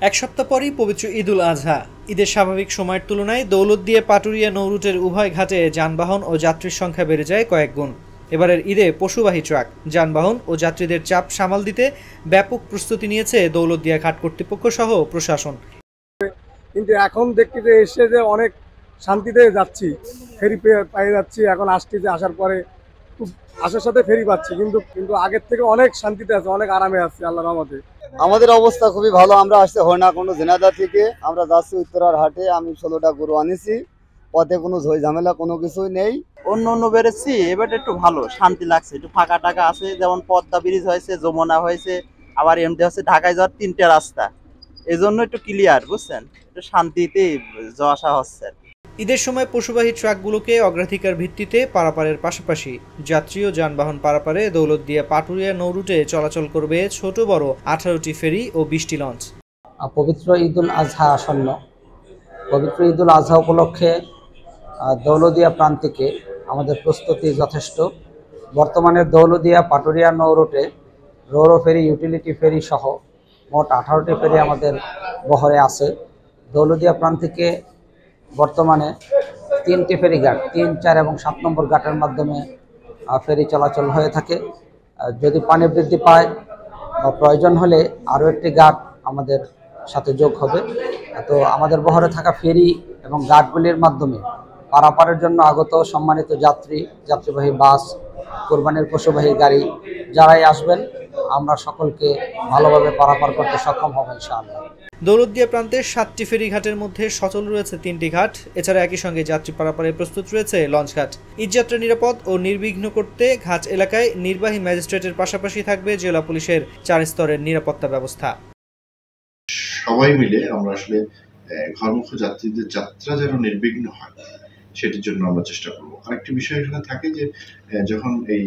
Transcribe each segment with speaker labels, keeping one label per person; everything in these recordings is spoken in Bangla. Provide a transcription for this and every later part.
Speaker 1: এক সপ্তাহ পরই পবিত্র ঈদুল আজহা। ঈদের স্বাভাবিক সময়ের তুলনায় দৌলতদিয়া পাটুরিয়া নৌরুটের উভয় ঘাটে যানবাহন ও যাত্রীর সংখ্যা বেড়ে যায় কয়েক গুণ। এবারের ঈদে পশুবাহী ট্রাক, যানবাহন ও যাত্রীদের চাপ সামাল দিতে ব্যাপক প্রস্তুতি নিয়েছে দৌলতদিয়া ঘাট কর্তৃপক্ষ সহ প্রশাসন।
Speaker 2: কিন্তু এখন দেখতে যে এসে যে অনেক শান্তিতে যাচ্ছি, ফেরি পেয়ে যাচ্ছি। এখন আসতেছে, আসার পরে খুব আসার সাথে ফেরি পাচ্ছি, কিন্তু আগের থেকে অনেক শান্তিতে আছে, অনেক আরামে আছি আল্লাহর রহমতে।
Speaker 3: আমাদের অবস্থা খুবই ভালো। আমরা আসছি হরিণাকুণ্ডু ঝিনাইদহ থেকে, আমরা যাচ্ছি উত্তরার হাটে। আমি 16টা গরু আনিছি, পথে কোনো ঝই ঝামেলা কোনো কিছুই নেই।
Speaker 4: অন্য বেড়েছি, এবার একটু ভালো শান্তি লাগছে, একটু ফাঁকা টাকা আছে। যেমন পদ্মা ব্রিজ হয়েছে, যমুনা হয়েছে, আবার এমডি হচ্ছে ঢাকায় যাওয়ার 3টে রাস্তা, এই জন্য একটু ক্লিয়ার, বুঝছেন, একটু শান্তিতে যাওয়া আসা হচ্ছে।
Speaker 1: ঈদের সময় পশুবাহী ট্রাকগুলোকে অগ্রাধিকার ভিত্তিতে পারাপারের পাশাপাশি যাত্রী ও যানবাহন পারাপারে দৌলতদিয়া পাটুরিয়া নৌরুটে চলাচল করবে ছোট বড় 18টি ফেরি ও 20টি লঞ্চ।
Speaker 5: পবিত্র ঈদুল আজহা আসন্ন। পবিত্র ঈদুল আজহা উপলক্ষে দৌলতদিয়া প্রান্তিকে আমাদের প্রস্তুতি যথেষ্ট। বর্তমানে দৌলতদিয়া পাটুরিয়া নৌরুটে রোরো ফেরি, ইউটিলিটি ফেরি সহ মোট 18টি ফেরি আমাদের বহরে আছে। দৌলতদিয়া প্রান্তিকে বর্তমানে 3টি ফেরি ঘাট, 3, 4 এবং 7 নম্বর ঘাটের মাধ্যমে ফেরি চলাচল হয়ে থাকে। যদি পানি বৃদ্ধি পায় বা প্রয়োজন হলে আরও একটি ঘাট আমাদের সাথে যোগ হবে। তো আমাদের বহরে থাকা ফেরি এবং ঘাটগুলির মাধ্যমে পারাপারের জন্য আগত সম্মানিত যাত্রীবাহী বাস, কোরবানির পশুবাহী গাড়ি যারাই আসবেন, আমরা সকলকে ভালোভাবে পারাপার করতে সক্ষম হব ইনশাআল্লাহ।
Speaker 1: দৌলতদিয়া প্রান্তের 7টি ফেরি ঘাটের মধ্যে সচল রয়েছে 3টি ঘাট। এছাড়া একই সঙ্গে যাত্রী পারাপারে প্রস্তুত রয়েছে লঞ্চ ঘাট। ঈদযাত্রা নিরাপদ ও নির্বিঘ্ন করতে ঘাট এলাকায় নির্বাহী ম্যাজিস্ট্রেটের পাশাপাশি থাকবে জেলা পুলিশের 4 স্তরের নিরাপত্তা ব্যবস্থা।
Speaker 6: সবাই মিলে আমরা আসলে ঘরমুখী যাত্রীদের যাত্রা যেন নির্বিঘ্ন হয় সেটির জন্য আমরা চেষ্টা করবো। আরেকটি বিষয় এখানে থাকে যে যখন এই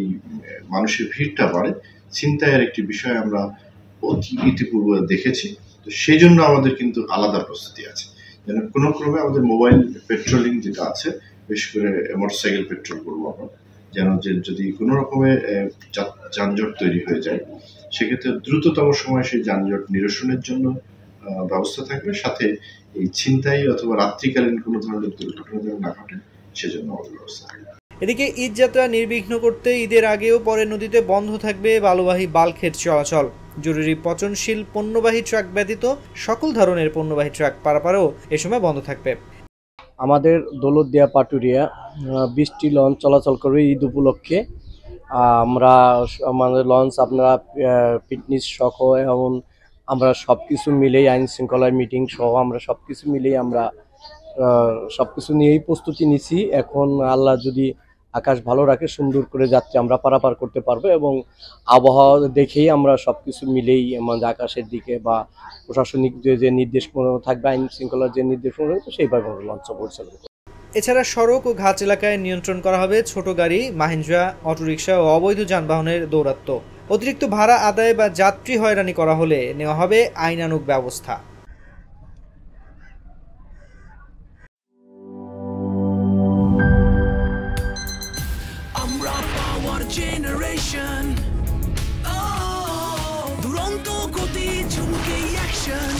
Speaker 6: মানুষের ভিড়টা বাড়ে, ছিনতাইয়ের একটি বিষয় আমরা ইতিপূর্বে দেখেছি। তো সেই জন্য আমাদের কিন্তু আলাদা প্রস্তুতি আছে, যেন কোনো ক্রমে আমাদের মোবাইল পেট্রোলিং যেটা আছে, বিশেষ করে মোটরসাইকেল পেট্রোল করবো আমরা, যেন যদি কোনো রকমের যানজট তৈরি হয়ে যায় সেক্ষেত্রে দ্রুততম সময়ে সেই যানজট নিরসনের জন্য ব্যবস্থা থাকবে। সাথে এই ছিনতাই অথবা রাত্রিকালীন কোনো ধরনের দুর্ঘটনা যেন না ঘটে সেজন্য আমাদের ব্যবস্থা থাকবে।
Speaker 1: এদিকে ঈদ যাত্রা নির্বিঘ্ন করতে ঈদের আগেও পরে নদীতে বন্ধ থাকবে বালুবাহী বাল্কহেড চলাচল। জরুরি পচনশীল পণ্যবাহী ট্রাক ব্যতীত সকল ধরনের পণ্যবাহী ট্রাক পারাপারও এ সময় বন্ধ থাকবে।
Speaker 7: আমাদের দৌলতদিয়া পাটুরিয়া 20টি লঞ্চ চলাচল করবে ঈদ উপলক্ষে। আমরা আমাদের লঞ্চ আপনারা ফিটনেস সহ এবং আমরা সব কিছু মিলেই আইন শৃঙ্খলার মিটিং সহ আমরা সব কিছু মিলেই আমরা সব কিছু নিয়েই প্রস্তুতি নিছি। এখন আল্লাহ যদি আকাশ ভালো রাখে, সুন্দর করে যাত্রী আমরা পারাপার করতে পারবো এবং আবহাওয়া দেখেই আমরা সব কিছু মিলেই আমাদের আকাশের দিকে বা প্রশাসনিক যে নির্দেশনা থাকবে, আইন শৃঙ্খলার যে নির্দেশনা থাকবে সেইভাবে আমরা লঞ্চ পরিচালনা করব।
Speaker 1: এছাড়া সড়ক ও ঘাট এলাকায় নিয়ন্ত্রণ করা হবে ছোট গাড়ি, মাহিন্দ্রা, অটোরিকশা ও অবৈধ যানবাহনের দৌরাত্ম্য। অতিরিক্ত ভাড়া আদায় বা যাত্রী হয়রানি করা হলে নেওয়া হবে আইনানুগ ব্যবস্থা।
Speaker 8: দুরন্ত গতি, ঝুমুকে অ্যাকশন,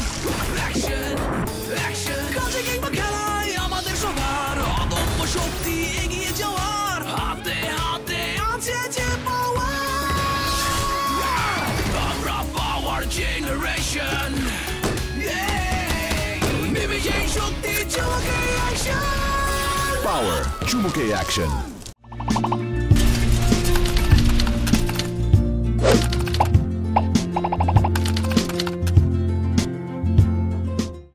Speaker 8: কাজে কিংবা খেলায় আমাদের সবার অদম্য শক্তি, এগিয়ে যাওয়ার হাতে হাতে আছে যে পাওয়ার। আমরা পাওয়ার জেনারেশন, নেমে সেই শক্তি, চুমুকে অ্যাকশন।
Speaker 9: পাওয়ার চুমুকে অ্যাকশন।